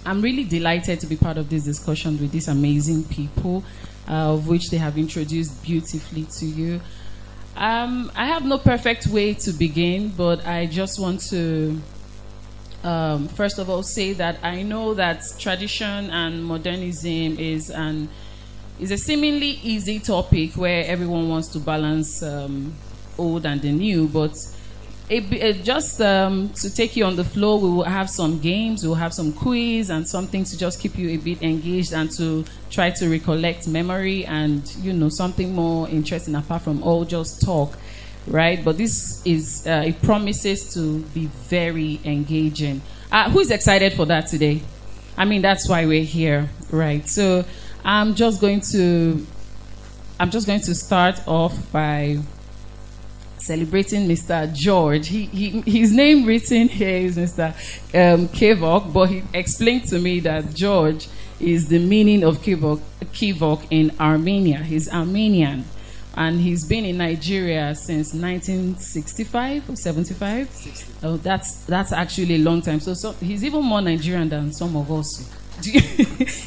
I'm really delighted to be part of this discussion with these amazing people, of which they have introduced beautifully to you. I have no perfect way to begin, but I just want to, first of all, say that I know that tradition and modernism is a seemingly easy topic where everyone wants to balance old and the new, but just to take you on the floor, we will have some games, we will have some quiz and something to just keep you a bit engaged and to try to recollect memory and, something more interesting apart from all just talk, right? But this is, it promises to be very engaging. Who is excited for that today? I mean, that's why we're here, right? So I'm just going to start off by celebrating Mr. George. His name written here is Mr. Kivok, but he explained to me that George is the meaning of Kivok in Armenia. He's Armenian, and he's been in Nigeria since 1965 or 75. 60. Oh, that's actually a long time. So he's even more Nigerian than some of us.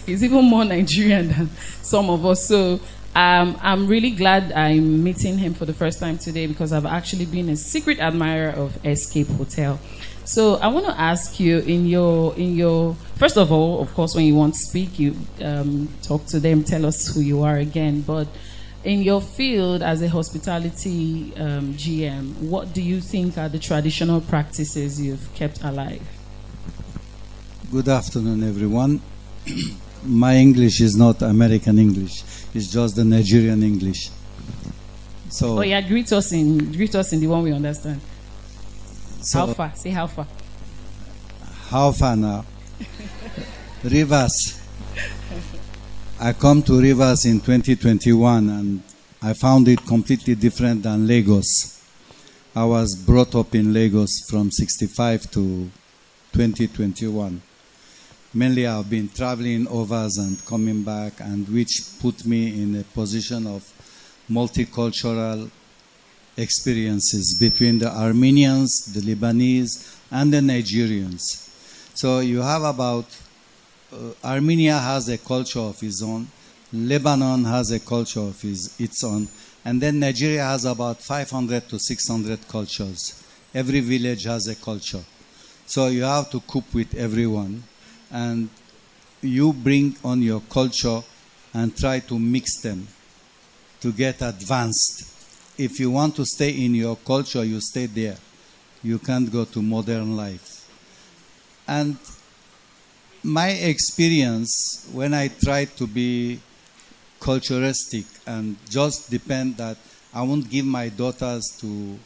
He's even more Nigerian than some of us. So I'm really glad I'm meeting him for the first time today because I've actually been a secret admirer of Escape Hotel. So I want to ask you, in your first of all, of course, when you want to speak, you talk to them, tell us who you are again. But in your field as a hospitality GM, what do you think are the traditional practices you've kept alive? Good afternoon, everyone. My English is not American English. It's just the Nigerian English. So. Oh yeah, greet us in the one we understand. So, how far? Say how far. How far now? Rivers. I come to Rivers in 2021 and I found it completely different than Lagos. I was brought up in Lagos from 65 to 2021. Mainly I've been traveling overs and coming back, and which put me in a position of multicultural experiences between the Armenians, the Lebanese, and the Nigerians. So you have about, Armenia has a culture of its own, Lebanon has a culture of its own, and then Nigeria has about 500 to 600 cultures. Every village has a culture. So you have to cope with everyone. And you bring on your culture and try to mix them to get advanced. If you want to stay in your culture, you stay there. You can't go to modern life. And my experience, when I try to be culturistic and just depend that I won't give my daughters to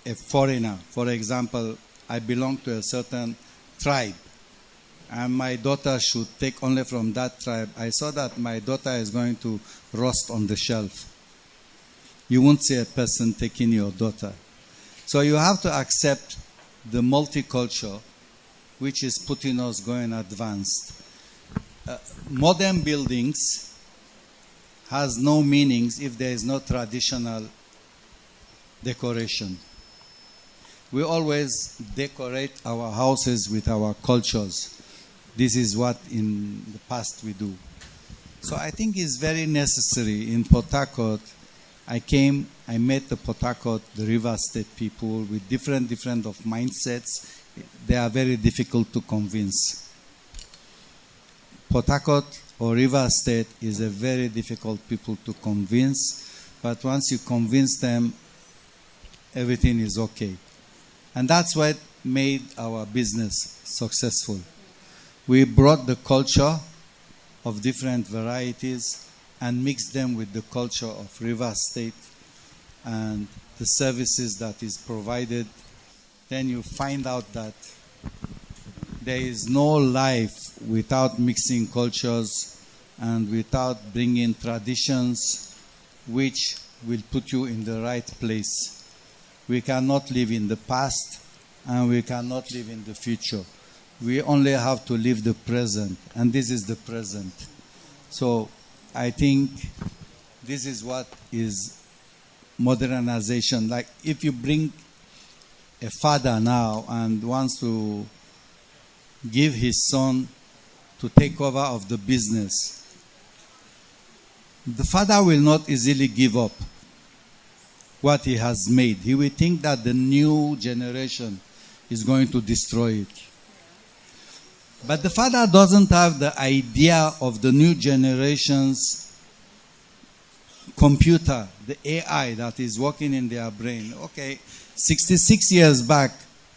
a foreigner. For example, I belong to a certain tribe, and my daughter should take only from that tribe. I saw that my daughter is going to rust on the shelf. You won't see a person taking your daughter. So you have to accept the multicultural, which is putting us going advanced. Modern buildings has no meanings if there is no traditional decoration. We always decorate our houses with our cultures. This is what in the past we do. So I think it's very necessary. In Port Harcourt, I met the Port Harcourt, the River State people with different of mindsets. They are very difficult to convince. Port Harcourt or River State is a very difficult people to convince, but once you convince them, everything is okay. And that's what made our business successful. We brought the culture of different varieties and mixed them with the culture of River State and the services that is provided. Then you find out that there is no life without mixing cultures and without bringing traditions which will put you in the right place. We cannot live in the past and we cannot live in the future. We only have to live the present, and this is the present. So I think this is what is modernization. Like if you bring a father now and wants to give his son to take over of the business, the father will not easily give up what he has made. He will think that the new generation is going to destroy it. But the father doesn't have the idea of the new generation's computer, the AI that is working in their brain. Okay, 66 years back,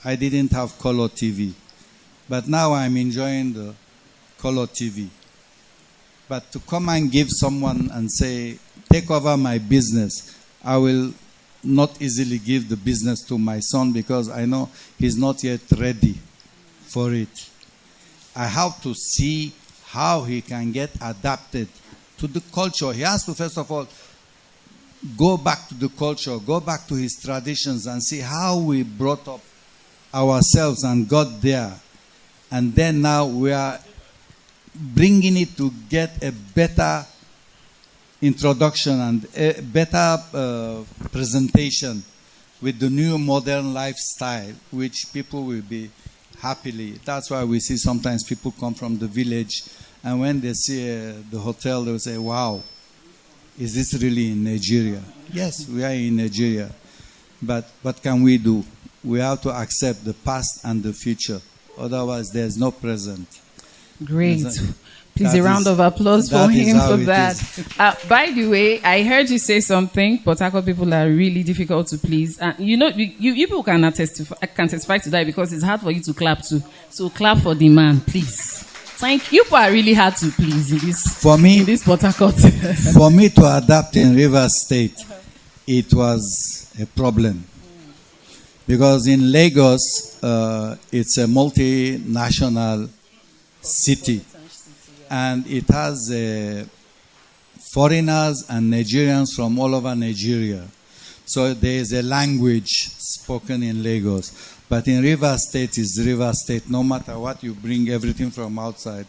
I didn't have color TV. But now I'm enjoying the color TV. But to come and give someone and say, take over my business, I will not easily give the business to my son because I know he's not yet ready for it. I have to see how he can get adapted to the culture. He has to, first of all, go back to the culture, go back to his traditions and see how we brought up ourselves and got there. And then now we are bringing it to get a better introduction and a better presentation with the new modern lifestyle, which people will be happily. That's why we see sometimes people come from the village, and when they see the hotel, they'll say, wow, is this really in Nigeria? Yes, we are in Nigeria. But what can we do? We have to accept the past and the future. Otherwise, there's no present. Great. Please, a round of applause for him for that. By the way, I heard you say something. Port Harcourt people are really difficult to please. And you know, you people can testify to that because it's hard for you to clap to. So clap for the man, please. Thank you. People are really hard to please in this Port Harcourt. For me to adapt in Rivers State, it was a problem. Because in Lagos, it's a multinational city. And it has foreigners and Nigerians from all over Nigeria. So there is a language spoken in Lagos. But in Rivers State, it's Rivers State. No matter what you bring, everything from outside,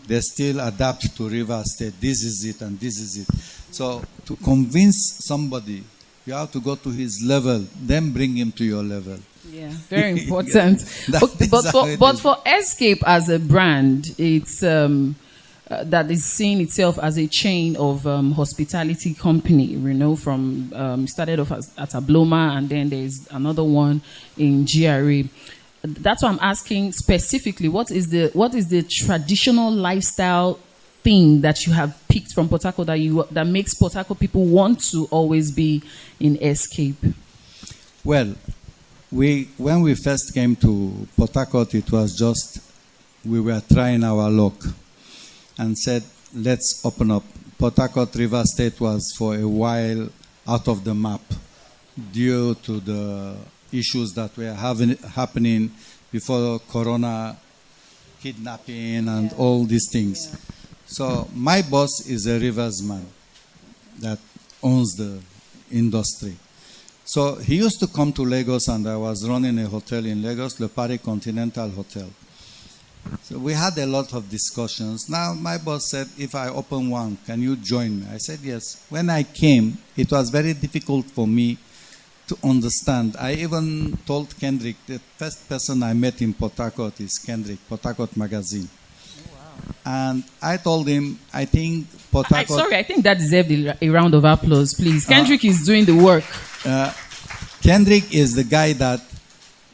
they still adapt to Rivers State. This is it and this is it. So to convince somebody, you have to go to his level, then bring him to your level. Yeah, very important. But for Escape as a brand, it's that is seeing itself as a chain of hospitality company. You know, from started off at Abloma, and then there's another one in GRA. That's why I'm asking specifically, what is the traditional lifestyle thing that you have picked from Port Harcourt that makes Port Harcourt people want to always be in Escape? Well, when we first came to Port Harcourt, it was just we were trying our luck and said, let's open up. Port Harcourt River State was for a while out of the map due to the issues that were happening before Corona, kidnapping and all these things. Yeah. So my boss is a Rivers man that owns the industry. So he used to come to Lagos, and I was running a hotel in Lagos, Le Paris Continental Hotel. So we had a lot of discussions. Now my boss said, if I open one, can you join me? I said yes. When I came, it was very difficult for me to understand. I even told Kendrick, the first person I met in Port Harcourt is Kendrick, Port Harcourt Magazine. And I told him, I think Port Harcourt... I think that deserved a round of applause, please. Kendrick is doing the work. Kendrick is the guy that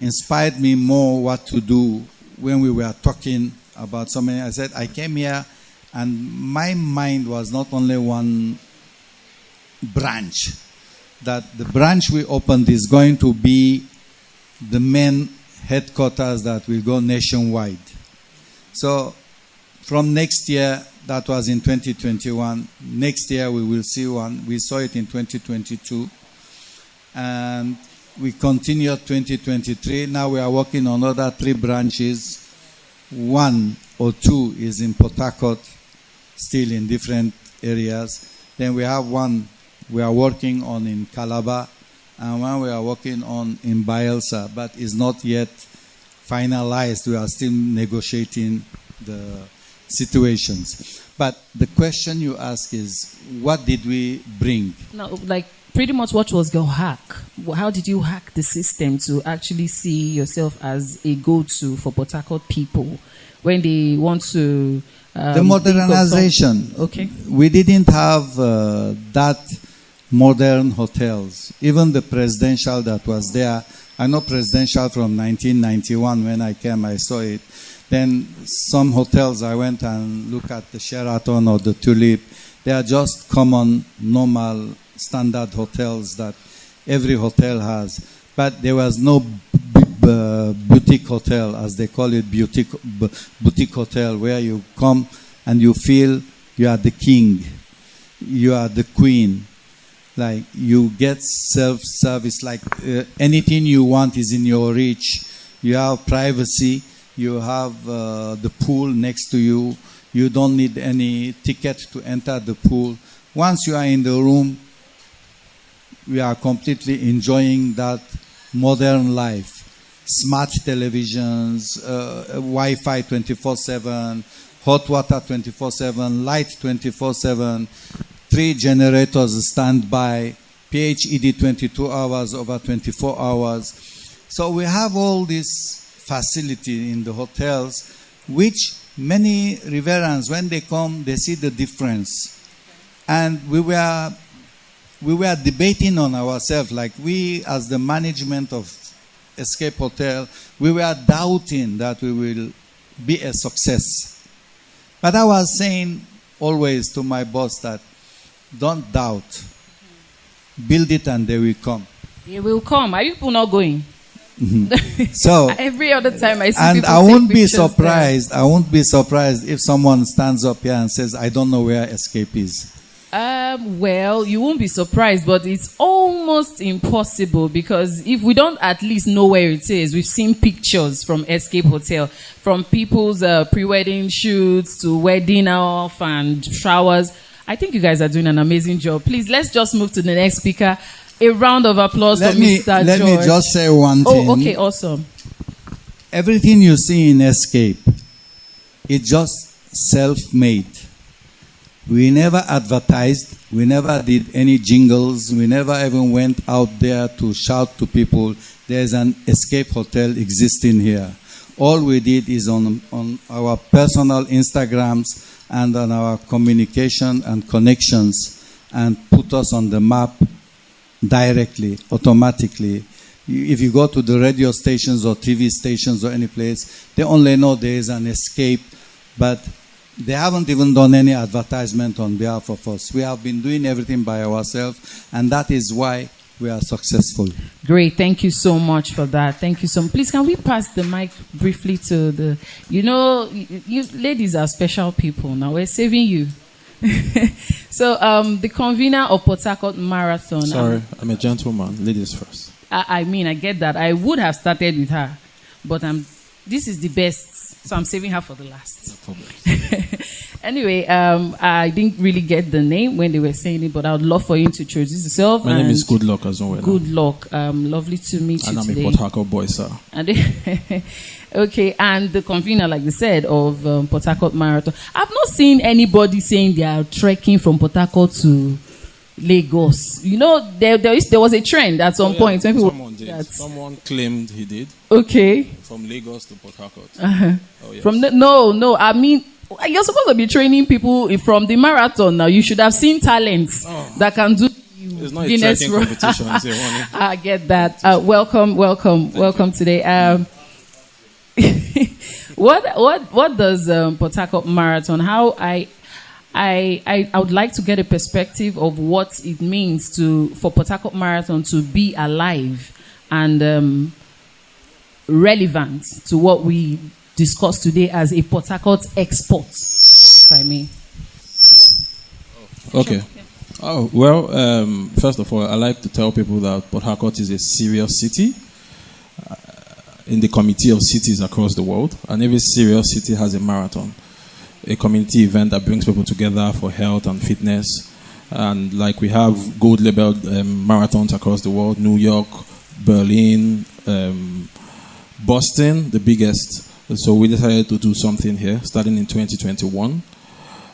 inspired me more what to do when we were talking about something. I said, I came here and my mind was not only one branch. That the branch we opened is going to be the main headquarters that will go nationwide. So from next year, that was in 2021, next year we will see one. We saw it in 2022. And we continued 2023. Now we are working on other 3 branches. 1 or 2 is in Port Harcourt, still in different areas. Then we have one we are working on in Calabar, and one we are working on in Bielsa, but is not yet finalized. We are still negotiating the situations. But the question you ask is, what did we bring? No, like pretty much what was your hack? How did you hack the system to actually see yourself as a go-to for Port Harcourt people when they want to The modernization. Okay. We didn't have that modern hotels. Even the presidential that was there, I know presidential from 1991 when I came, I saw it. Then some hotels I went and looked at the Sheraton or the Tulip. They are just common, normal, standard hotels that every hotel has. But there was no boutique hotel, as they call it, boutique hotel, where you come and you feel you are the king, you are the queen. Like you get self-service, like anything you want is in your reach. You have privacy, you have the pool next to you. You don't need any ticket to enter the pool. Once you are in the room, we are completely enjoying that modern life. Smart televisions, Wi-Fi 24/7, hot water 24/7, light 24/7, 3 generators standby, PHED 22 hours over 24 hours. So we have all this facility in the hotels, which many Riverians, when they come, they see the difference. And we were debating on ourselves, like we as the management of Escape Hotel, we were doubting that we will be a success. But I was saying always to my boss that don't doubt. Build it and they will come. They will come. Are you people not going? So every other time I see and people I won't be pictures surprised. I won't be surprised if someone stands up here and says, "I don't know where Escape is." Well, you won't be surprised, but it's almost impossible because if we don't at least know where it is, we've seen pictures from Escape Hotel, from people's pre-wedding shoots to wedding off and showers. I think you guys are doing an amazing job. Please, let's just move to the next speaker. A round of applause for Mr. George. Let me just say one thing. Oh, okay, awesome. Everything you see in Escape, it's just self-made. We never advertised. We never did any jingles. We never even went out there to shout to people, there's an Escape Hotel existing here. All we did is on our personal Instagrams and on our communication and connections and put us on the map directly, automatically. If you go to the radio stations or TV stations or any place, they only know there is an Escape, but they haven't even done any advertisement on behalf of us. We have been doing everything by ourselves, and that is why we are successful. Great. Thank you so much for that. Thank you so much. Please, can we pass the mic briefly to the... You know, you ladies are special people. Now, we're saving you. So, the convener of Port Harcourt Marathon... Sorry, I'm a gentleman. Ladies first. I mean, I get that. I would have started with her, but this is the best, so I'm saving her for the last. No problem. Anyway, I didn't really get the name when they were saying it, but I would love for you to introduce yourself. My name is Good Luck as well. Good Luck. Lovely to meet you today. And I'm a Port Harcourt boy, sir. Okay, and the convener, like they said, of Port Harcourt Marathon. I've not seen anybody saying they are trekking from Port Harcourt to Lagos. You know, there was a trend at some point when people... Someone did. Someone claimed he did. Okay. From Lagos to Port Harcourt. Uh-huh. Oh, yes. No, I mean... You're supposed to be training people from the marathon now. You should have seen talents that can do it's not Guinness a trekking competition. I get that. Welcome today. What does Port Harcourt Marathon? How I would like to get a perspective of what it means for Port Harcourt Marathon to be alive and relevant to what we discuss today as a Port Harcourt export, if I may. Okay. Oh, well, first of all, I like to tell people that Port Harcourt is a serious city in the committee of cities across the world, and every serious city has a marathon, a community event that brings people together for health and fitness. And like we have gold labeled marathons across the world, New York, Berlin, Boston, the biggest. So we decided to do something here, starting in 2021.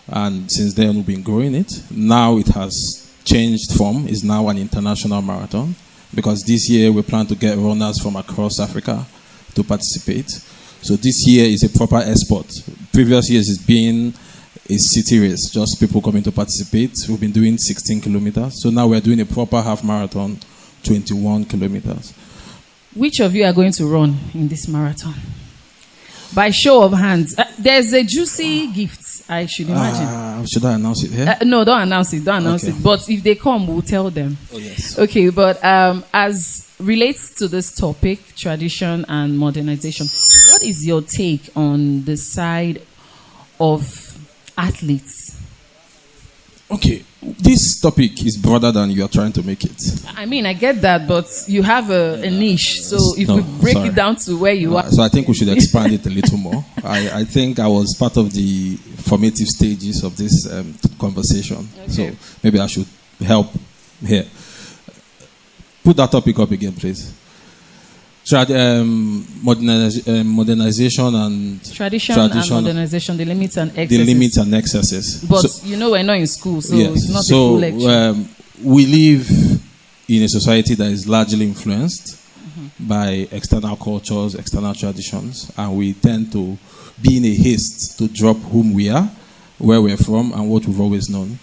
And since then, we've been growing it. Now it has changed form. It's now an international marathon. Because this year, we plan to get runners from across Africa to participate. So this year is a proper export. Previous years it's been a city race, just people coming to participate. We've been doing 16 kilometers. So now we're doing a proper half marathon, 21 kilometers. Which of you are going to run in this marathon? By show of hands. There's a juicy gift, I should imagine. Should I announce it here? No, don't announce it. Don't announce it. But if they come, we'll tell them. Oh, yes. Okay, but as relates to this topic, tradition and modernization, what is your take on the side of athletes? Okay, this topic is broader than you are trying to make it. I mean, I get that, but you have a niche. So if we break it down to where you are. So I think we should expand it a little more. I think I was part of the formative stages of this conversation. Okay. So maybe I should help here. Put that topic up again, please. Modernization and tradition and modernization, the limits and excesses. The limits and excesses. But we're not in school, so yes. It's not a full lecture. We live in a society that is largely influenced by external cultures, external traditions, and we tend to be in a haste to drop whom we are, where we're from, and what we've always known.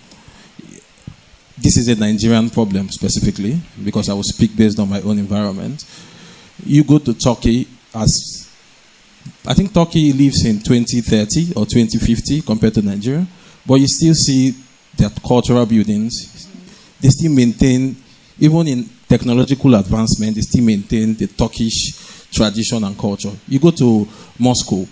This is a Nigerian problem specifically, because I will speak based on my own environment. You go to Turkey, I think Turkey lives in 2030 or 2050 compared to Nigeria, but you still see their cultural buildings. They still maintain, even in technological advancement, they still maintain the Turkish tradition and culture. You go to Moscow,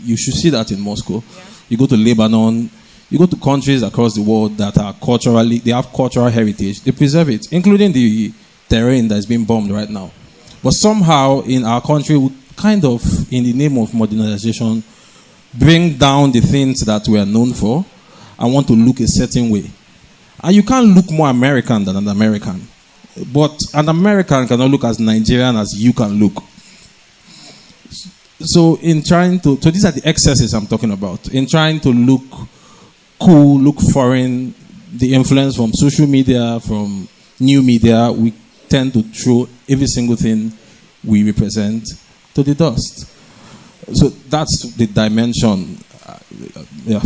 you should see that in Moscow. Yeah. You go to Lebanon, you go to countries across the world that are culturally, they have cultural heritage, they preserve it, including the terrain that is being bombed right now. But somehow in our country, we kind of, in the name of modernization, bring down the things that we are known for and want to look a certain way. And you can't look more American than an American. But an American cannot look as Nigerian as you can look. So in trying to, so these are the excesses I'm talking about. In trying to look cool, look foreign, the influence from social media, from new media, we tend to throw every single thing we represent to the dust. So that's the dimension.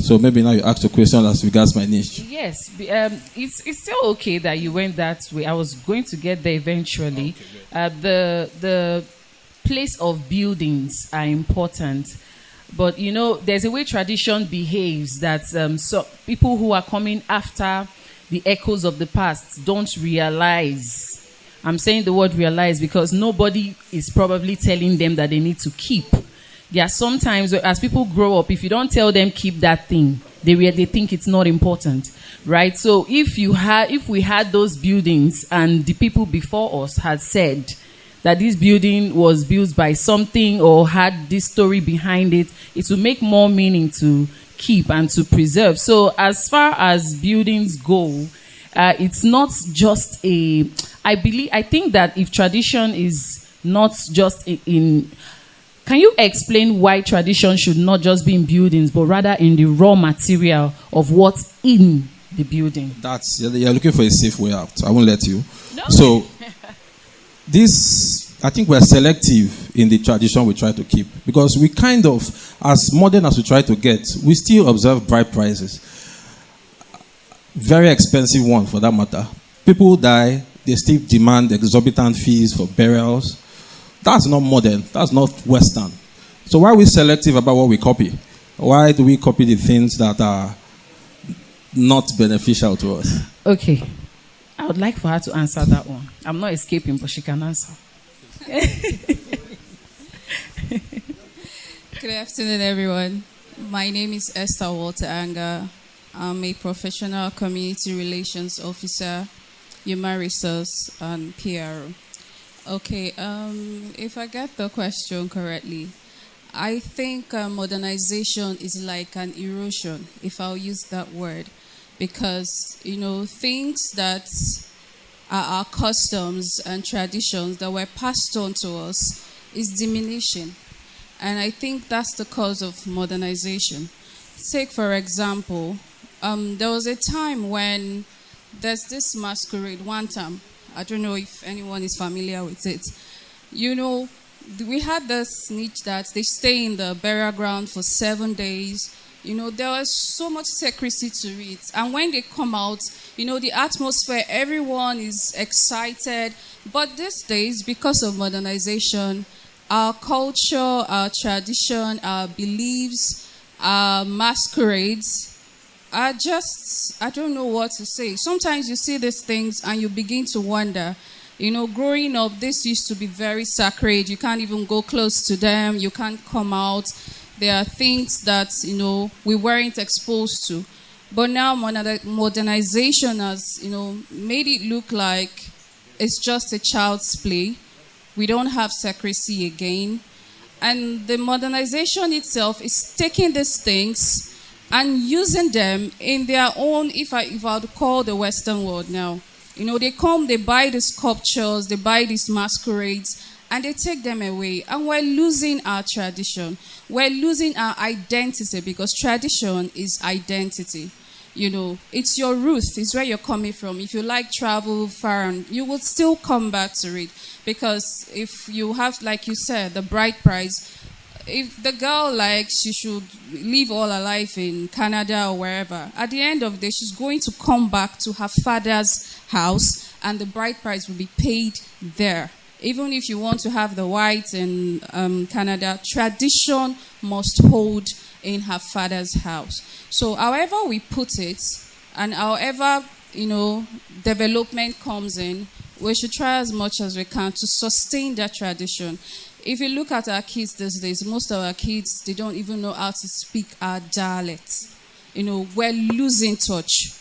So maybe now you ask a question as regards my niche. Yes, it's still okay that you went that way. I was going to get there eventually. The place of buildings are important. But, there's a way tradition behaves that so people who are coming after the echoes of the past don't realize. I'm saying the word realize because nobody is probably telling them that they need to keep. There are sometimes where, as people grow up, if you don't tell them keep that thing, they think it's not important, right? So if we had those buildings and the people before us had said that this building was built by something or had this story behind it, it will make more meaning to keep and to preserve. So as far as buildings go, it's not just I think that if tradition is not just in can you explain why tradition should not just be in buildings, but rather in the raw material of what's in the building? You're looking for a safe way out. I won't let you. No. So I think we're selective in the tradition we try to keep, because we kind of, as modern as we try to get, we still observe bride prices. Very expensive one for that matter. People die, they still demand exorbitant fees for burials. That's not modern. That's not Western. So why are we selective about what we copy? Why do we copy the things that are not beneficial to us? Okay. I would like for her to answer that one. I'm not escaping, but she can answer. Good afternoon, everyone. My name is Esther Walter Anga. I'm a professional community relations officer, human resource, and PR. Okay, if I get the question correctly, I think modernization is like an erosion, if I'll use that word, because, things that are our customs and traditions that were passed on to us is diminishing. And I think that's the cause of modernization. Take, for example, there was a time when there's this masquerade, one time. I don't know if anyone is familiar with it. we had this niche that they stay in the burial ground for 7 days. There was so much secrecy to it. And when they come out, the atmosphere, everyone is excited. But these days, because of modernization, our culture, our tradition, our beliefs, our masquerades are just, I don't know what to say. Sometimes you see these things and you begin to wonder. Growing up, this used to be very sacred. You can't even go close to them. You can't come out. There are things that, we weren't exposed to. But now modernization has, made it look like it's just a child's play. We don't have secrecy again. And the modernization itself is taking these things and using them in their own, if I would call the Western world now. They come, they buy the sculptures, they buy these masquerades, and they take them away. And we're losing our tradition. We're losing our identity, because tradition is identity. It's your roots. It's where you're coming from. If you like travel far, you will still come back to it. Because if you have, like you said, the bride price, if the girl likes, she should live all her life in Canada or wherever. At the end of the day, she's going to come back to her father's house, and the bride price will be paid there. Even if you want to have the white in Canada, tradition must hold in her father's house. So however we put it, and however, development comes in, we should try as much as we can to sustain that tradition. If you look at our kids these days, most of our kids, they don't even know how to speak our dialects. We're losing touch.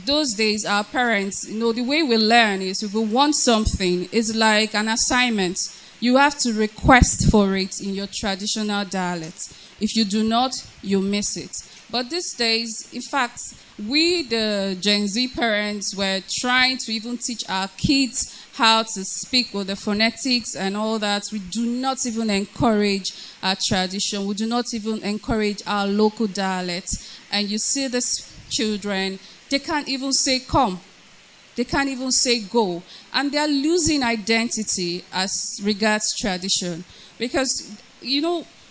Those days, our parents, the way we learn is if we want something, it's like an assignment. You have to request for it in your traditional dialect. If you do not, you miss it. But these days, in fact, we, the Gen Z parents, were trying to even teach our kids how to speak with the phonetics and all that. We do not even encourage our tradition. We do not even encourage our local dialects. And you see these children, they can't even say come. They can't even say go. And they're losing identity as regards tradition. Because,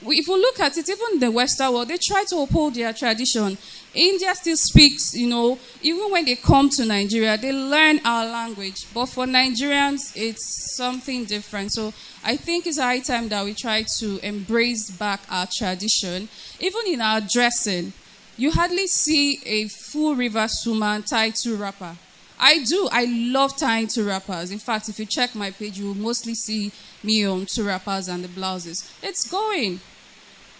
if you look at it, even in the Western world, they try to uphold their tradition. India still speaks, even when they come to Nigeria, they learn our language. But for Nigerians, it's something different. So I think it's high time that we try to embrace back our tradition. Even in our dressing, you hardly see a full reverse woman tied to wrapper. I do. I love tying to wrappers. In fact, if you check my page, you will mostly see me on to wrappers and the blouses. It's going.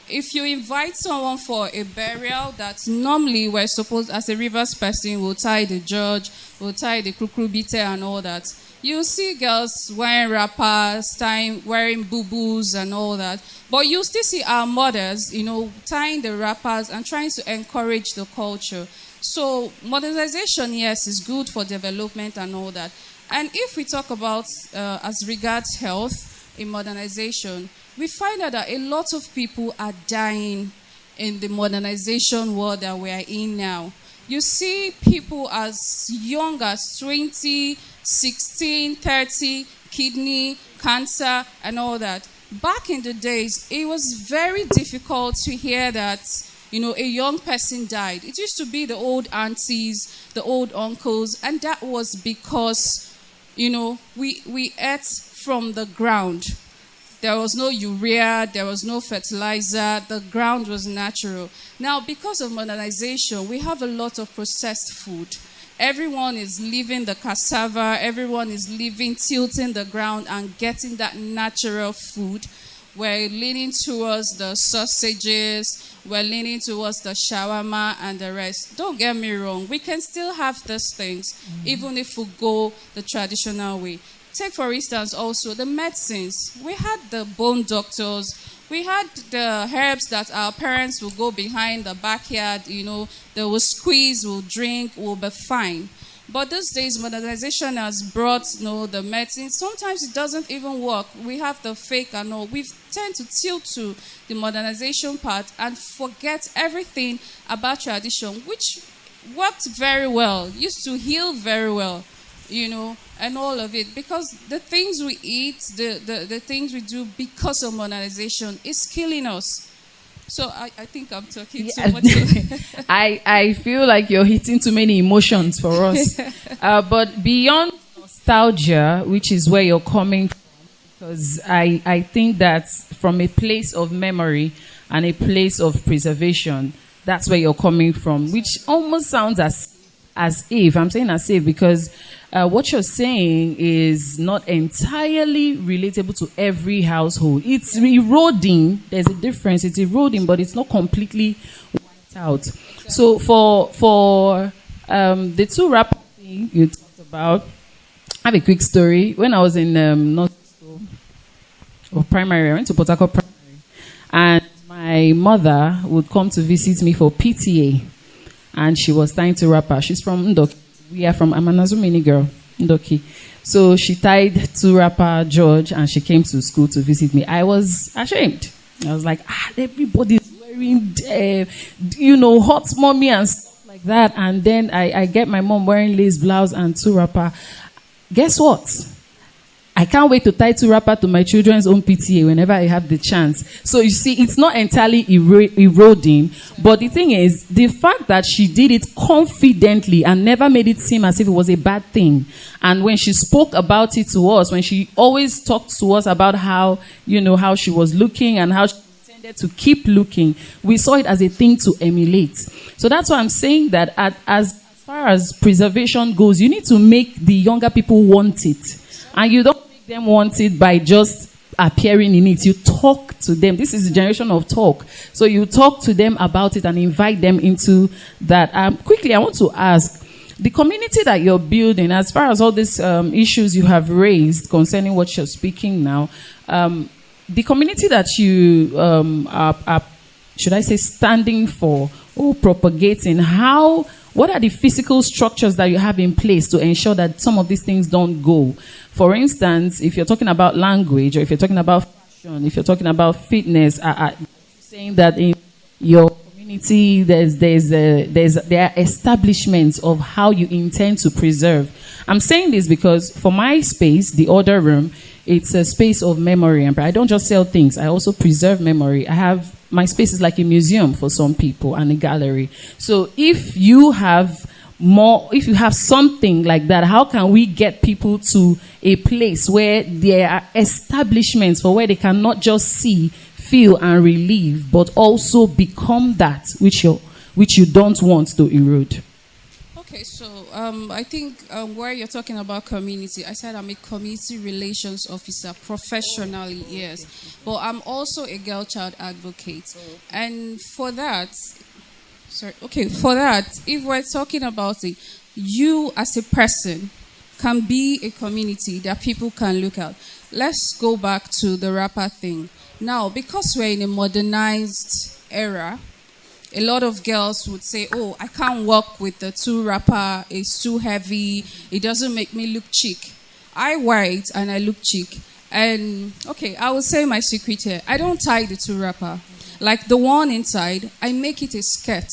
If you invite someone for a burial that normally we're supposed, as a reverse person, will tie the judge, will tie the kukrubite and all that, you see girls wearing wrappers, wearing boo-boos and all that. But you still see our mothers, tying the wrappers and trying to encourage the culture. So modernization, yes, is good for development and all that. And if we talk about as regards health in modernization, we find out that a lot of people are dying in the modernization world that we are in now. You see people as young as 20, 16, 30, kidney, cancer, and all that. Back in the days, it was very difficult to hear that, a young person died. It used to be the old aunties, the old uncles, and that was because, we ate from the ground. There was no urea, there was no fertilizer, the ground was natural. Now, because of modernization, we have a lot of processed food. Everyone is leaving the cassava, everyone is tilting the ground and getting that natural food. We're leaning towards the sausages, we're leaning towards the shawarma and the rest. Don't get me wrong, we can still have these things, even if we go the traditional way. Take, for instance, also the medicines. We had the bone doctors. We had the herbs that our parents will go behind the backyard, they will squeeze, will drink, will be fine. But these days, modernization has brought, the medicine. Sometimes it doesn't even work. We have the fake and all. We tend to tilt to the modernization part and forget everything about tradition, which worked very well, used to heal very well. and all of it. Because the things we eat, the things we do because of modernization is killing us. So I think I'm talking too much. I feel like you're hitting too many emotions for us. But beyond nostalgia, which is where you're coming from, because I think that from a place of memory and a place of preservation, that's where you're coming from, which almost sounds as if, I'm saying as if, because what you're saying is not entirely relatable to every household. It's eroding. There's a difference. It's eroding, but it's not completely wiped out. So for the two rappers you talked about, I have a quick story. When I was in North School or primary, I went to Port Harcourt Primary, and my mother would come to visit me for PTA, and she was tying two wrapper. She's from Ndoki. We are from Amanazumini girl, Ndoki. So she tied two wrapper George, and she came to school to visit me. I was ashamed. I was like, everybody's wearing, hot mommy and stuff like that. And then I get my mom wearing lace blouse and two wrapper. Guess what? I can't wait to tie two wrapper to my children's own PTA whenever I have the chance. So you see, it's not entirely eroding, but the thing is, the fact that she did it confidently and never made it seem as if it was a bad thing. And when she spoke about it to us, when she always talked to us about how she was looking and how she intended to keep looking, we saw it as a thing to emulate. So that's why I'm saying that as far as preservation goes, you need to make the younger people want it. And you don't make them want it by just appearing in it. You talk to them. This is the generation of talk. So you talk to them about it and invite them into that. Quickly, I want to ask, the community that you're building, as far as all these issues you have raised concerning what you're speaking now, the community that you are, should I say, standing for or propagating, what are the physical structures that you have in place to ensure that some of these things don't go? For instance, if you're talking about language, or if you're talking about fashion, if you're talking about fitness, saying that in your community there are establishments of how you intend to preserve. I'm saying this because for my space, the order room, it's a space of memory, and I don't just sell things. I also preserve memory. My space is like a museum for some people and a gallery. So if you have something like that, how can we get people to a place where there are establishments for where they can not just see, feel, and relieve, but also become that which you don't want to erode? Okay, so I think where you're talking about community, I said I'm a community relations officer professionally, yes. But I'm also a girl child advocate. And for that, if we're talking about it, you as a person can be a community that people can look at. Let's go back to the rapper thing. Now, because we're in a modernized era, a lot of girls would say, oh, I can't work with the two wrapper, it's too heavy, it doesn't make me look chic. I wear it and I look chic. And, okay, I will say my secret here. I don't tie the two wrapper. Like the one inside, I make it a skirt.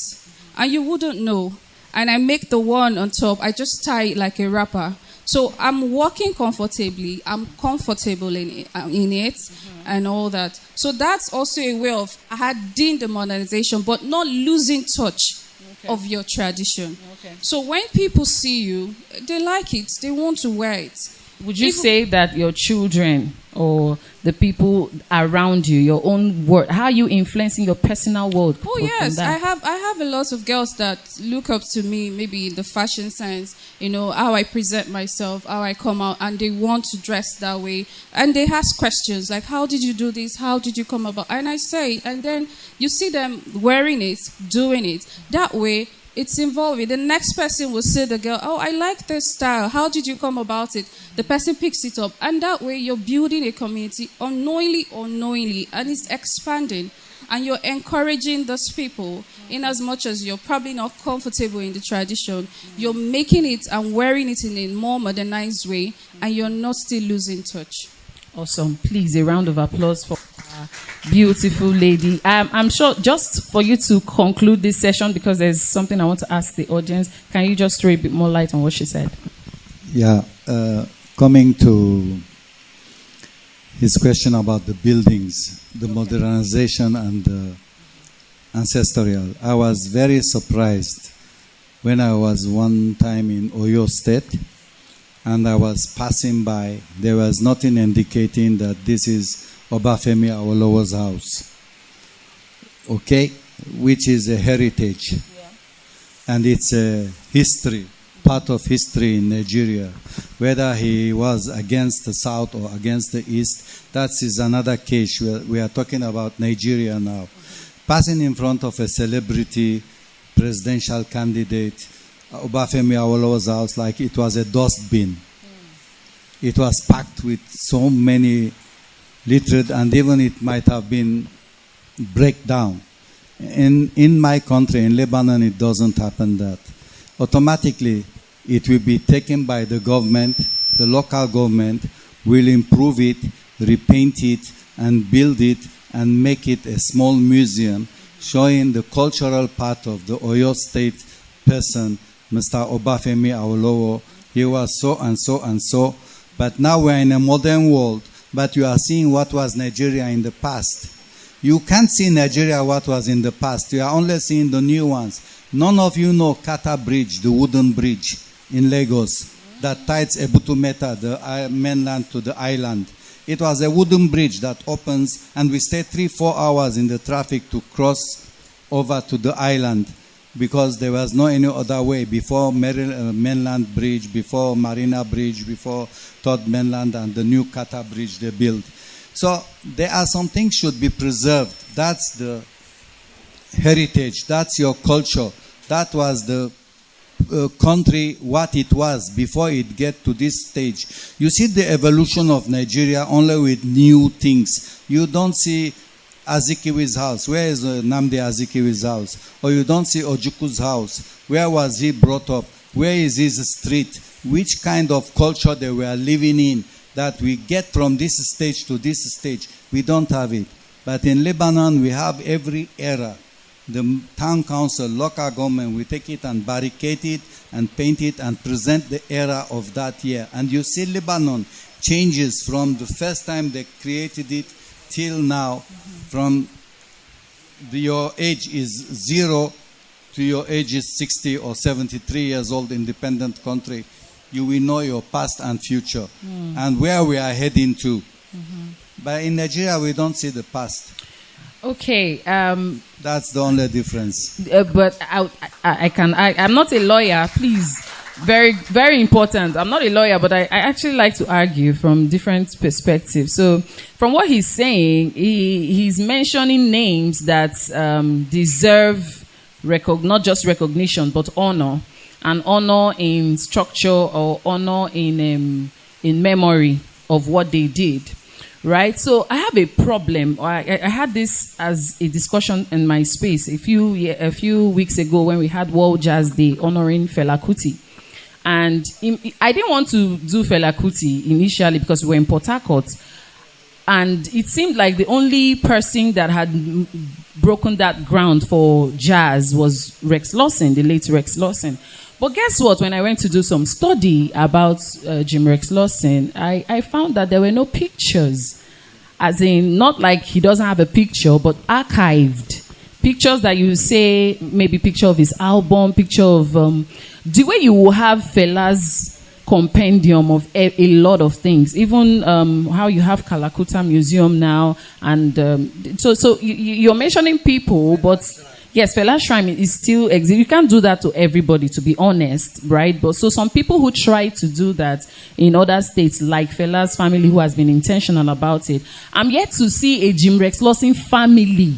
And you wouldn't know. And I make the one on top, I just tie it like a wrapper. So I'm walking comfortably. I'm comfortable in it and all that. So that's also a way of adding the modernization, but not losing touch of your tradition. Okay. So when people see you, they like it. They want to wear it. Would you say that your children or the people around you, your own world, how are you influencing your personal world? Oh yes, I have a lot of girls that look up to me, maybe in the fashion sense, how I present myself, how I come out, and they want to dress that way. And they ask questions like, how did you do this? How did you come about? And I say, and then you see them wearing it, doing it. That way, it's involving. The next person will say the girl, oh, I like this style. How did you come about it? The person picks it up. And that way you're building a community unknowingly, and it's expanding. And you're encouraging those people in as much as you're probably not comfortable in the tradition. You're making it and wearing it in a more modernized way, and you're not still losing touch. Awesome. Please, a round of applause for our beautiful lady. I'm sure, just for you to conclude this session, because there's something I want to ask the audience, can you just throw a bit more light on what she said? Yeah, coming to his question about the buildings, the modernization and the ancestral. I was very surprised when I was one time in Oyo State and I was passing by. There was nothing indicating that this is Obafemi Awolowo's house, okay, which is a heritage, and it's a history, part of history in Nigeria. Whether he was against the South or against the East, that is another case. We are talking about Nigeria now. Passing in front of a celebrity presidential candidate, Obafemi Awolowo's house, like it was a dustbin. It was packed with so many littered, and even it might have been breakdown. In my country, in Lebanon, it doesn't happen that. Automatically, it will be taken by the government, the local government will improve it, repaint it, and build it, and make it a small museum showing the cultural part of the Oyo State person, Mr. Obafemi Awolowo. He was so and so and so. But now we're in a modern world, but you are seeing what was Nigeria in the past. You can't see Nigeria what was in the past. You are only seeing the new ones. None of you know Kata Bridge, the wooden bridge in Lagos that ties Ebutu-Metta, the mainland, to the island. It was a wooden bridge that opens, and we stay 3-4 hours in the traffic to cross over to the island because there was no any other way before mainland bridge, before Marina Bridge, before Third Mainland and the new Kata Bridge they built. So there are some things should be preserved. That's the heritage. That's your culture. That was the country, what it was before it get to this stage. You see the evolution of Nigeria only with new things. You don't see Azikiwe's house. Where is Nnamdi Azikiwe's house? Or you don't see Ojuku's house. Where was he brought up? Where is his street? Which kind of culture they were living in that we get from this stage to this stage? We don't have it. But in Lebanon, we have every era. The town council, local government, we take it and barricade it and paint it and present the era of that year. And you see Lebanon changes from the first time they created it till now. From your age is 0 to your age is 60 or 73 years old, independent country. You will know your past and future and where we are heading to. But in Nigeria, we don't see the past. Okay. That's the only difference. But I'm not a lawyer, please. Very, very important. I'm not a lawyer, but I actually like to argue from different perspectives. So from what he's saying, he's mentioning names that deserve not just recognition, but honor. And honor in structure or honor in memory of what they did. Right? So I have a problem. I had this as a discussion in my space a few weeks ago when we had World Jazz Day honoring Fela Kuti. And I didn't want to do Fela Kuti initially because we were in Port Harcourt. And it seemed like the only person that had broken that ground for jazz was Rex Lawson, the late Rex Lawson. But guess what? When I went to do some study about Jim Rex Lawson, I found that there were no pictures. As in, not like he doesn't have a picture, but archived. Pictures that you say, maybe picture of his album, picture of... the way you will have Fela's compendium of a lot of things. Even how you have Kalakuta Museum now. And so you're mentioning people, but... Yes, Fela's shrine is still exists. You can't do that to everybody, to be honest, right? But so some people who try to do that in other states, like Fela's family, who has been intentional about it. I'm yet to see a Jim Rex Lawson family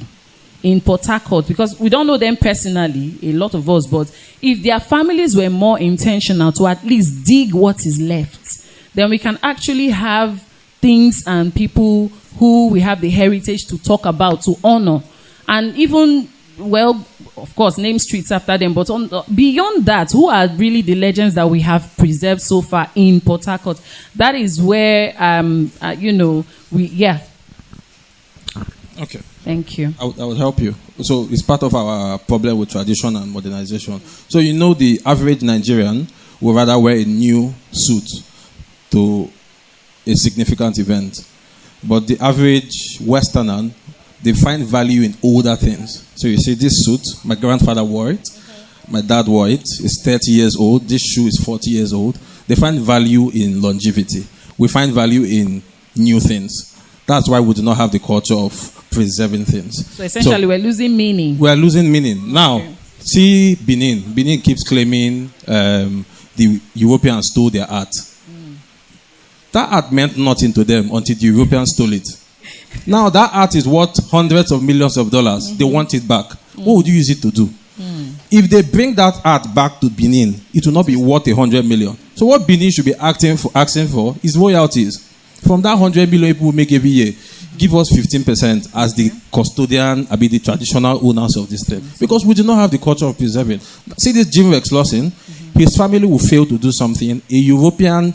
in Port Harcourt, because we don't know them personally, a lot of us, but if their families were more intentional to at least dig what is left, then we can actually have things and people who we have the heritage to talk about, to honor. And even... well, of course, name streets after them, but beyond that, who are really the legends that we have preserved so far in Port Harcourt? That is where, Okay. Thank you. I would help you. So it's part of our problem with tradition and modernization. So you know the average Nigerian would rather wear a new suit to a significant event. But the average Westerner, they find value in older things. So you see, this suit, my grandfather wore it, my dad wore it, it's 30 years old, this shoe is 40 years old. They find value in longevity. We find value in new things. That's why we do not have the culture of preserving things. So essentially, we're losing meaning. We're losing meaning. Now, see Benin. Benin keeps claiming the Europeans stole their art. That art meant nothing to them until the Europeans stole it. Now that art is worth hundreds of millions of dollars. They want it back. What would you use it to do? If they bring that art back to Benin, it will not be worth 100 million. So what Benin should be asking for is royalties. From that 100 million people make every year, give us 15% as the custodian, the traditional owners of this thing. Because we do not have the culture of preserving. See this Jim Rex Lawson, his family will fail to do something. A European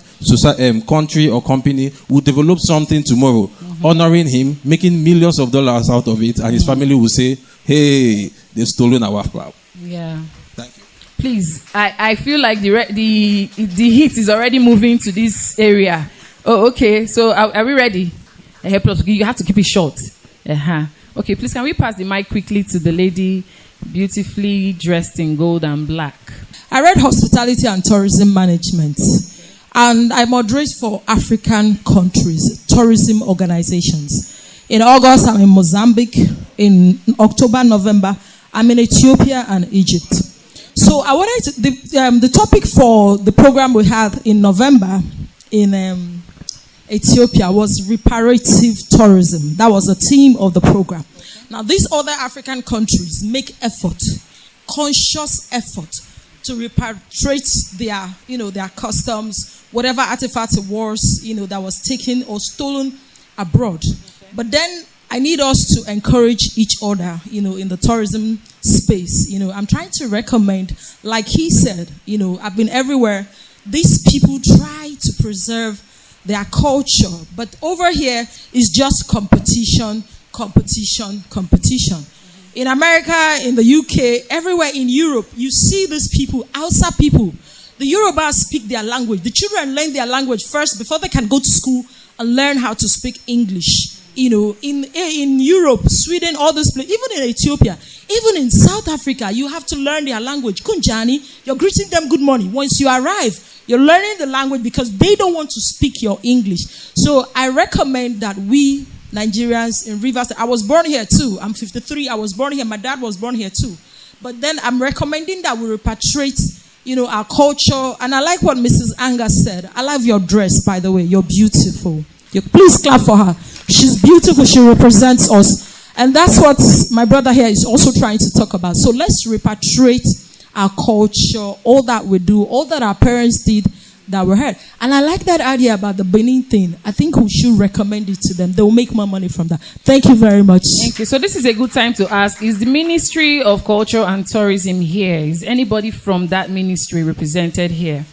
country or company will develop something tomorrow, honoring him, making millions of dollars out of it, and his family will say, hey, they've stolen our flower. Yeah. Thank you. Please, I feel like the heat is already moving to this area. Oh, okay. So are we ready? You have to keep it short. Okay, please, can we pass the mic quickly to the lady beautifully dressed in gold and black? I read hospitality and tourism management, and I moderate for African countries, tourism organizations. In August, I'm in Mozambique. In October, November, I'm in Ethiopia and Egypt. So I wanted to, the topic for the program we had in November in Ethiopia was reparative tourism. That was the theme of the program. Now, these other African countries make effort, conscious effort, to repatriate their customs, whatever artifact it was, that was taken or stolen abroad. But then I need us to encourage each other, in the tourism space. I'm trying to recommend, like he said, I've been everywhere. These people try to preserve their culture, but over here is just competition. In America, in the UK, everywhere in Europe, you see these people, outside people. The Yorubas speak their language. The children learn their language first before they can go to school and learn how to speak English. In Europe, Sweden, all those places, even in Ethiopia, even in South Africa, you have to learn their language. Kunjani, you're greeting them good morning. Once you arrive, you're learning the language because they don't want to speak your English. So I recommend that we Nigerians in Rivers, I was born here too. I'm 53. I was born here. My dad was born here too. But then I'm recommending that we repatriate, our culture. And I like what Mrs. Anga said. I love your dress, by the way. You're beautiful. Please clap for her. She's beautiful. She represents us. And that's what my brother here is also trying to talk about. So let's repatriate our culture, all that we do, all that our parents did that we heard. And I like that idea about the Benin thing. I think we should recommend it to them. They will make more money from that. Thank you very much. Thank you. So this is a good time to ask, is the Ministry of Culture and Tourism here? Is anybody from that ministry represented here?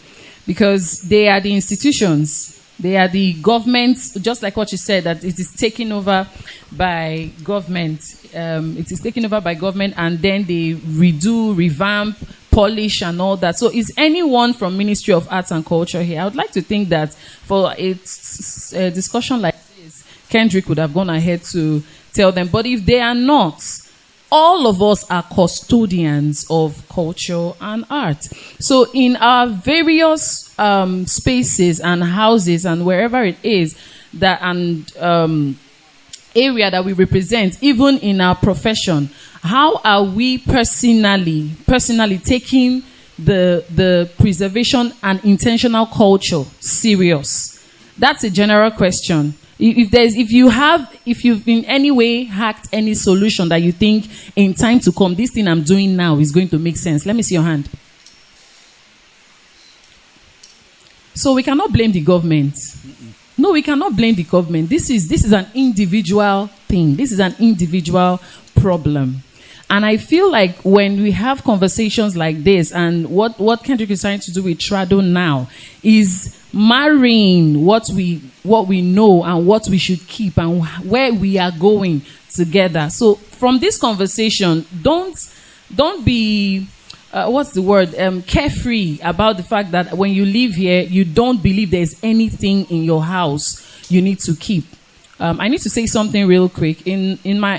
Because they are the institutions. They are the government, just like what you said, that it is taken over by government. It is taken over by government, and then they redo, revamp, polish, and all that. So is anyone from Ministry of Arts and Culture here? I would like to think that for a discussion like this, Kendrick would have gone ahead to tell them. But if they are not, all of us are custodians of culture and art. So in our various spaces and houses and wherever it is that area that we represent, even in our profession, how are we personally taking the preservation and intentional culture serious? That's a general question. If you've in any way hacked any solution that you think in time to come, this thing I'm doing now is going to make sense. Let me see your hand. So we cannot blame the government. No, we cannot blame the government. This is an individual thing. This is an individual problem. And I feel like when we have conversations like this, and what Kendrick is trying to do with Trado now is marrying what we know and what we should keep and where we are going together. So from this conversation, don't be what's the word? Carefree about the fact that when you live here, you don't believe there's anything in your house you need to keep. I need to say something real quick. In my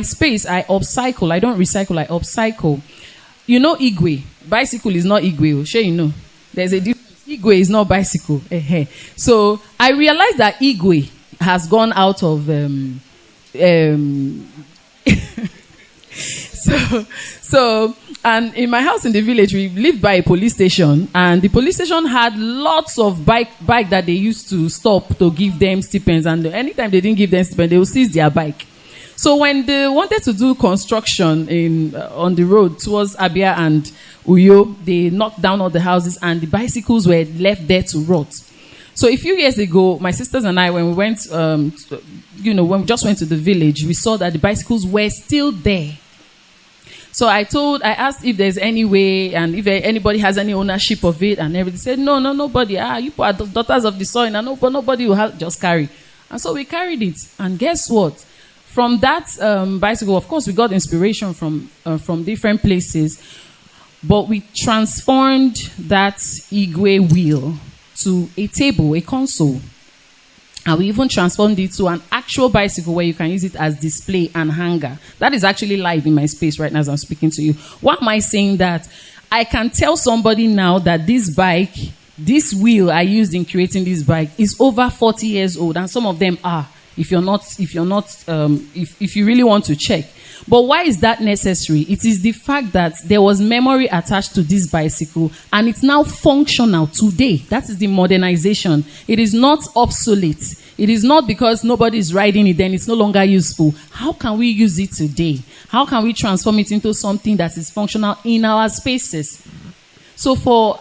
space, I upcycle. I don't recycle, I upcycle. You know Igwe. Bicycle is not Igwe. Sure you know. There's a difference. Igwe is not bicycle. So I realized that Igwe has gone out of so and in my house in the village, we lived by a police station, and the police station had lots of bike that they used to stop to give them stipends, and anytime they didn't give them stipends, they would seize their bike. So when they wanted to do construction on the road towards Abia and Uyo, they knocked down all the houses and the bicycles were left there to rot. So a few years ago, my sisters and I, when we went, when we just went to the village, we saw that the bicycles were still there. So I asked if there's any way and if anybody has any ownership of it, and everybody said, no, nobody. You are the daughters of the soil, and nobody will just carry. And so we carried it. And guess what? From that bicycle, of course, we got inspiration from different places, but we transformed that Igwe wheel to a table, a console. And we even transformed it to an actual bicycle where you can use it as display and hanger. That is actually live in my space right now as I'm speaking to you. Why am I saying that? I can tell somebody now that this bike, this wheel I used in creating this bike is over 40 years old, and some of them are, if you really want to check. But why is that necessary? It is the fact that there was memory attached to this bicycle, and it's now functional today. That is the modernization. It is not obsolete. It is not because nobody is riding it, then it's no longer useful. How can we use it today? How can we transform it into something that is functional in our spaces? So for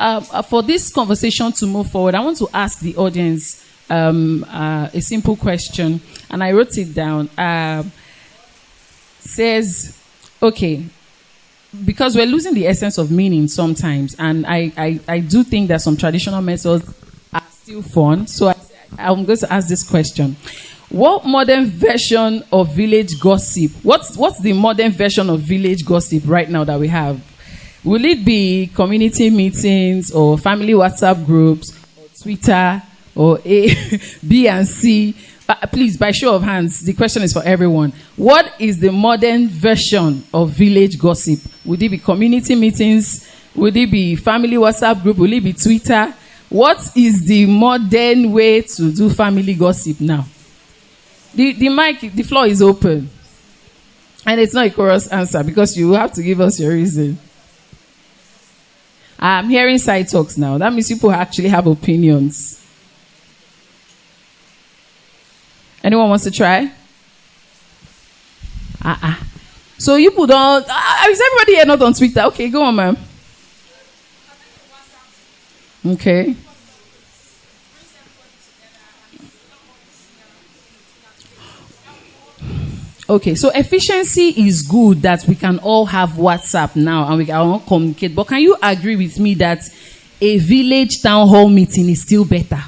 this conversation to move forward, I want to ask the audience a simple question, and I wrote it down. Says, okay, because we're losing the essence of meaning sometimes, and I do think that some traditional methods are still fun. So I'm going to ask this question. What modern version of village gossip, what's the modern version of village gossip right now that we have? Will it be community meetings or family WhatsApp groups or Twitter or B and C? Please, by show of hands, the question is for everyone. What is the modern version of village gossip? Would it be community meetings? Would it be family WhatsApp group? Will it be Twitter? What is the modern way to do family gossip now? The mic, the floor is open. And it's not a chorus answer because you have to give us your reason. I'm hearing side talks now. That means people actually have opinions. Anyone wants to try? So you put on... is everybody here not on Twitter? Okay, go on, ma'am. Okay. Okay, so efficiency is good that we can all have WhatsApp now and we can all communicate. But can you agree with me that a village town hall meeting is still better?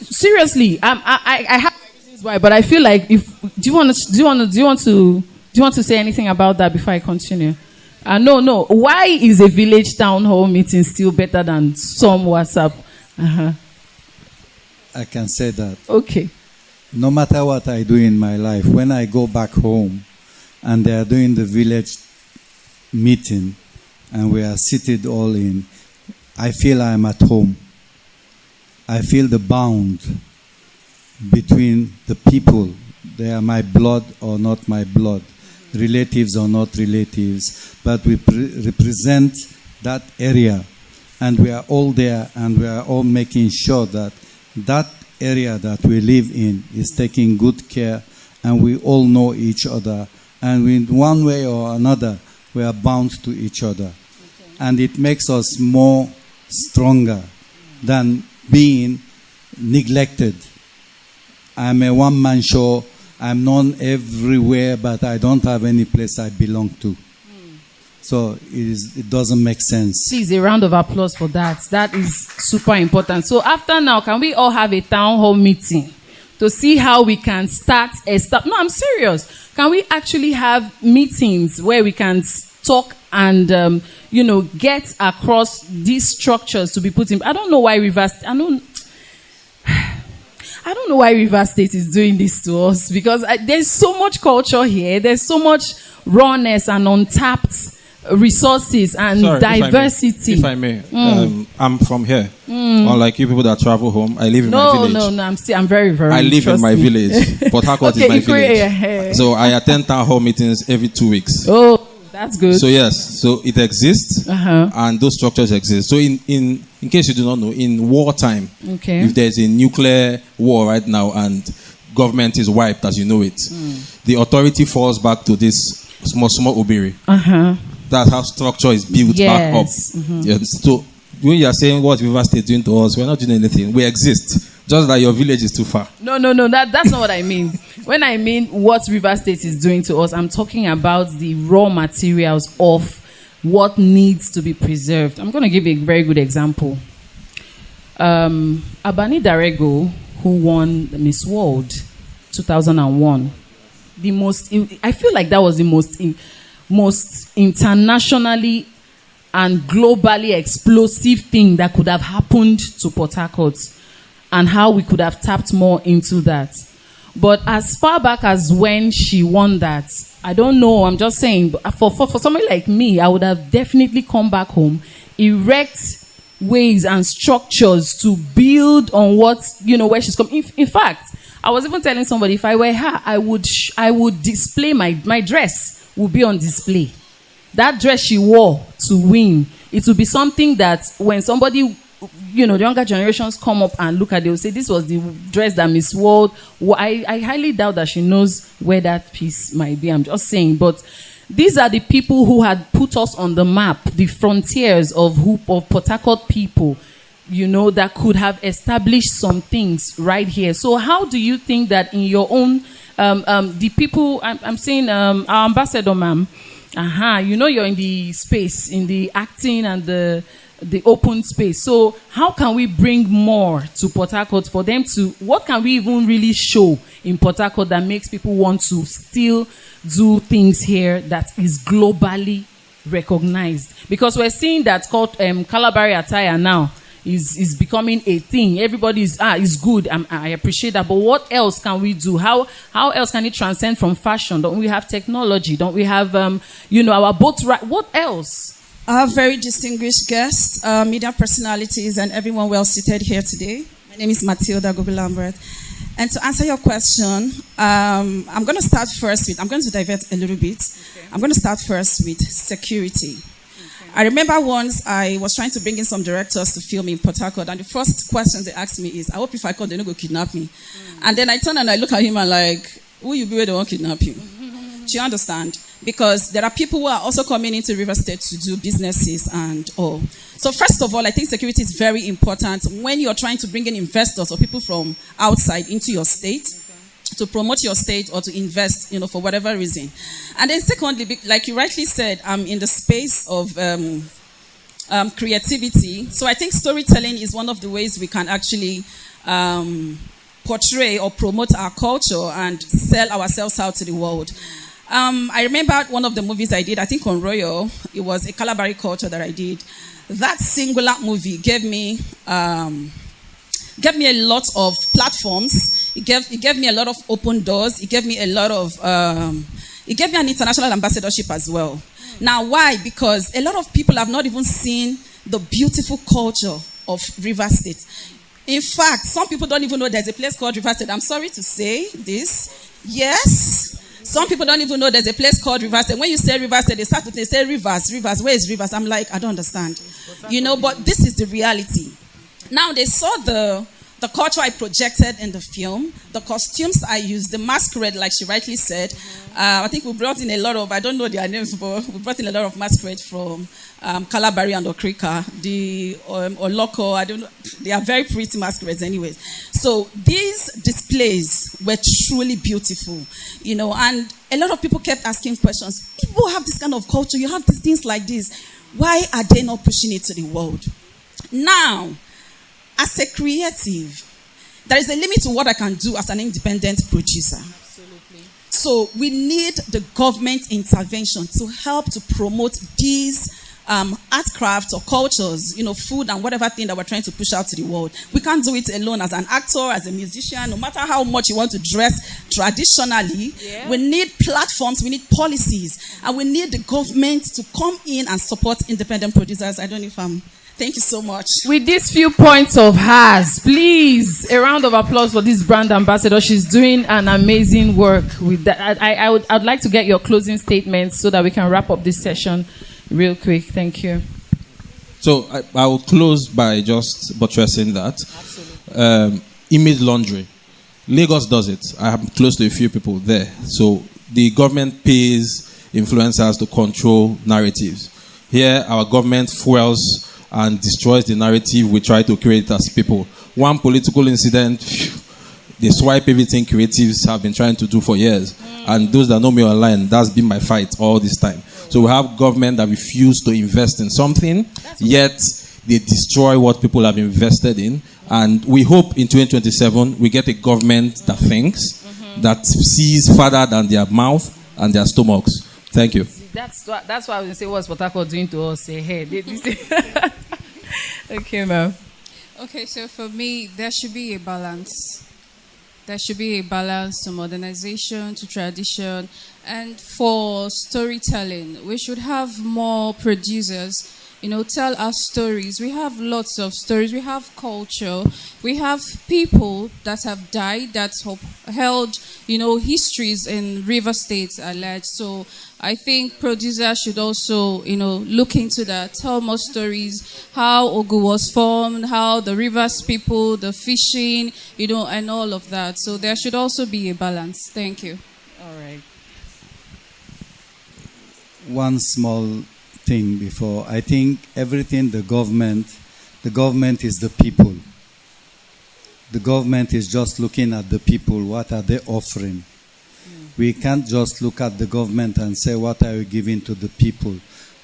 Seriously. I have reasons why, but I feel like do you want to say anything about that before I continue? No. Why is a village town hall meeting still better than some WhatsApp? I can say that. Okay. No matter what I do in my life, when I go back home and they are doing the village meeting and we are seated all in, I feel I am at home. I feel the bond between the people. They are my blood or not my blood, relatives or not relatives, but we represent that area, and we are all there, and we are all making sure that that area that we live in is taking good care, and we all know each other, and in one way or another, we are bound to each other. Okay. And it makes us more stronger than being neglected. I'm a one-man show. I'm known everywhere, but I don't have any place I belong to. So it doesn't make sense. Please, a round of applause for that. That is super important. So after now, can we all have a town hall meeting to see how we can start a start. No, I'm serious. Can we actually have meetings where we can talk and get across these structures to be put in? I don't know why I don't know why Rivers State is doing this to us, because there's so much culture here. There's so much rawness and untapped resources and diversity. If I may, I'm from here. Unlike you people that travel home, I live in my village. I'm very, very. I live in my village. Port Harcourt is my village. So I attend town hall meetings every 2 weeks. Oh, that's good. So yes, so it exists, and those structures exist. So in case you do not know, in wartime, if there's a nuclear war right now and government is wiped as you know it, the authority falls back to this small obiri. That's how structure is built back up. Yes. So when you are saying what River State is doing to us, we're not doing anything. We exist. Just that your village is too far. No. That's not what I mean. When I mean what River State is doing to us, I'm talking about the raw materials of what needs to be preserved. I'm going to give a very good example. Abani Darego, who won Miss World 2001, I feel like that was the most internationally and globally explosive thing that could have happened to Port Harcourt, and how we could have tapped more into that. But as far back as when she won that, I don't know, I'm just saying, for somebody like me, I would have definitely come back home, erect ways and structures to build on what, where she's come. In fact, I was even telling somebody, if I were her, I would display my dress would be on display. That dress she wore to win, it would be something that when somebody, the younger generations come up and look at it, they'll say, this was the dress that Miss World. I highly doubt that she knows where that piece might be. I'm just saying. But these are the people who had put us on the map, the frontiers of Port Harcourt people, that could have established some things right here. So how do you think that in your own, the people, I'm saying our ambassador, ma'am, you're in the space, in the acting and the open space. So how can we bring more to Port Harcourt for them to, what can we even really show in Port Harcourt that makes people want to still do things here that is globally recognized? Because we're seeing that called Calabari attire now is becoming a thing. Everybody is good. I appreciate that. But what else can we do? How else can it transcend from fashion? Don't we have technology? Don't we have our boat ride? What else? Our very distinguished guests, media personalities, and everyone well seated here today. My name is Matilda Gobi-Lambert. And to answer your question, I'm going to start first with, I'm going to divert a little bit. Okay. I'm going to start first with security. Okay. I remember once I was trying to bring in some directors to film in Port Harcourt, and the first questions they asked me is, I hope if I come, they're not going to kidnap me. And then I turn and I look at him and like, who you be where they won't kidnap you? Do you understand? Because there are people who are also coming into River State to do businesses and all. So first of all, I think security is very important when you're trying to bring in investors or people from outside into your state to promote your state or to invest, for whatever reason. And then secondly, like you rightly said, I'm in the space of creativity. So I think storytelling is one of the ways we can actually portray or promote our culture and sell ourselves out to the world. I remember one of the movies I did, I think on Royal, it was a Calabari culture that I did. That singular movie gave me a lot of platforms. It gave me a lot of open doors. It gave me a lot of, it gave me an international ambassadorship as well. Now, why? Because a lot of people have not even seen the beautiful culture of River State. In fact, some people don't even know there's a place called River State. I'm sorry to say this. Yes. Some people don't even know there's a place called River State. When you say River State, they say Rivers. Where is Rivers? I'm like, I don't understand. But this is the reality. Now, they saw the culture I projected in the film, the costumes I used, the masquerade, like she rightly said. I think we brought in a lot of, I don't know their names, but we brought in a lot of masquerade from Calabari and Okrika, the Oloko, I don't know, they are very pretty masquerades anyways. So these displays were truly beautiful, and a lot of people kept asking questions. People have this kind of culture, you have these things like this. Why are they not pushing it to the world? Now, as a creative, there is a limit to what I can do as an independent producer. Absolutely. So we need the government intervention to help to promote these art crafts or cultures, food and whatever thing that we're trying to push out to the world. We can't do it alone as an actor, as a musician, no matter how much you want to dress traditionally. Yeah. We need platforms, we need policies, and we need the government to come in and support independent producers. I don't know if I'm... Thank you so much. With these few points of hers, please, a round of applause for this brand ambassador. She's doing an amazing work with that. I'd like to get your closing statements so that we can wrap up this session real quick. Thank you. So I will close by just buttressing that. Absolutely. Image laundering. Lagos does it. I am close to a few people there. So the government pays influencers to control narratives. Here, our government fuels and destroys the narrative we try to create as people. One political incident, they swipe everything creatives have been trying to do for years. And those that know me online, that's been my fight all this time. So we have government that refuse to invest in something, yet they destroy what people have invested in. And we hope in 2027 we get a government that thinks, that sees further than their mouth and their stomachs. Thank you. That's why I was going to say, what's Port Harcourt doing to us? Say, hey, okay, ma'am. Okay, so for me, there should be a balance. There should be a balance to modernization, to tradition, and for storytelling. We should have more producers, tell our stories. We have lots of stories. We have culture. We have people that have died, that have held, histories in River State alleged. So I think producers should also, look into that, tell more stories, how Ogu was formed, how the rivers people, the fishing, and all of that. So there should also be a balance. Thank you. All right. One small thing before. I think everything the government is the people. The government is just looking at the people. What are they offering? We can't just look at the government and say, what are you giving to the people?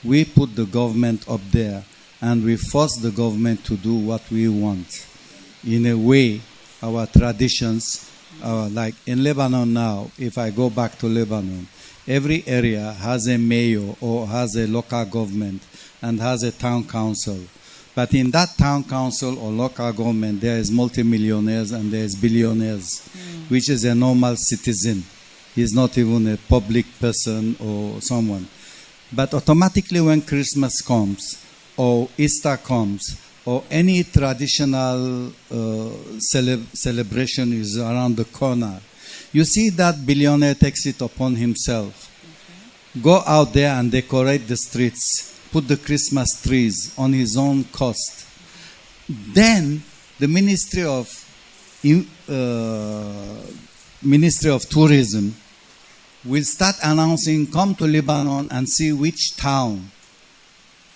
We put the government up there and we force the government to do what we want. In a way, our traditions, like in Lebanon now, if I go back to Lebanon, every area has a mayor or has a local government and has a town council. But in that town council or local government, there is multimillionaires and there is billionaires, which is a normal citizen. He's not even a public person or someone. But automatically when Christmas comes or Easter comes or any traditional celebration is around the corner, you see that billionaire takes it upon himself. Go out there and decorate the streets, put the Christmas trees on his own cost. Then the Ministry of Tourism will start announcing, come to Lebanon and see which town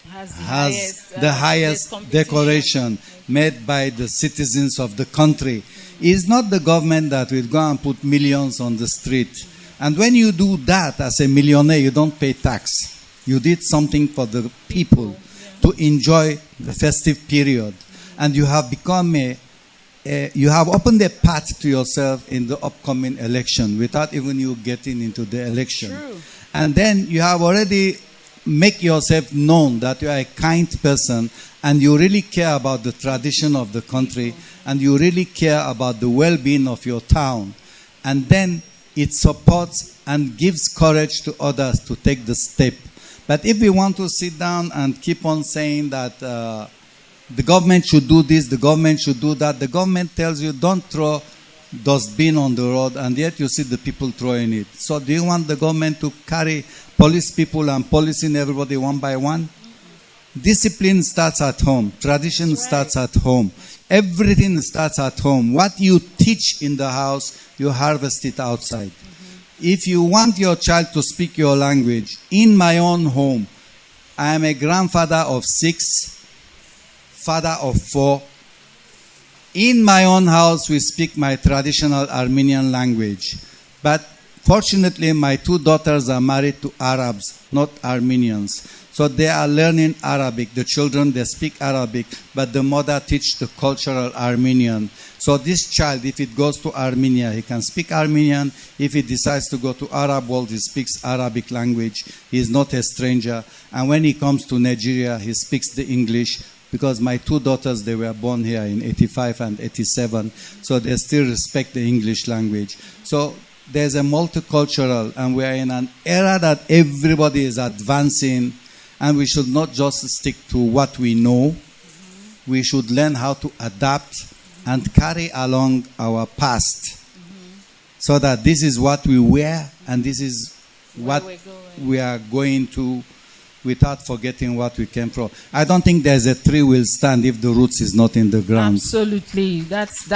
has the highest decoration made by the citizens of the country. It's not the government that will go and put millions on the street. And when you do that as a millionaire, you don't pay tax. You did something for the people to enjoy the festive period. And you have become you have opened a path to yourself in the upcoming election without even you getting into the election. True. And then you have already make yourself known that you are a kind person and you really care about the tradition of the country and you really care about the well-being of your town. And then it supports and gives courage to others to take the step. But if we want to sit down and keep on saying that the government should do this, the government should do that, the government tells you don't throw dustbin on the road, and yet you see the people throwing it. So do you want the government to carry police people and policing everybody one by one? Discipline starts at home. Tradition starts at home. Everything starts at home. What you teach in the house, you harvest it outside. If you want your child to speak your language, in my own home, I am a grandfather of 6, father of 4. In my own house, we speak my traditional Armenian language. But Fortunately, my two daughters are married to Arabs, not Armenians. So they are learning Arabic. The children, they speak Arabic, but the mother teach the cultural Armenian. So this child, if it goes to Armenia, he can speak Armenian. If he decides to go to Arab world, he speaks Arabic language. He is not a stranger. And when he comes to Nigeria, he speaks the English, because my two daughters, they were born here in 85 and 87. So they still respect the English language. So there's a multicultural, and we are in an era that everybody is advancing, and we should not just stick to what we know. We should learn how to adapt and carry along our past, so that this is what we were, and this is what we are going to, without forgetting what we came from. I don't think there's a tree will stand if the roots is not in the ground. Absolutely. That's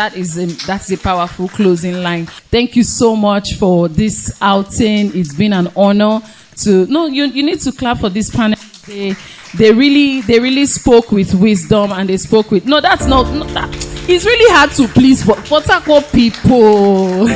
a powerful closing line. Thank you so much for this outing. It's been an honor to, you need to clap for this panel. They really spoke with wisdom, and they spoke with, it's really hard to please Port Harcourt people.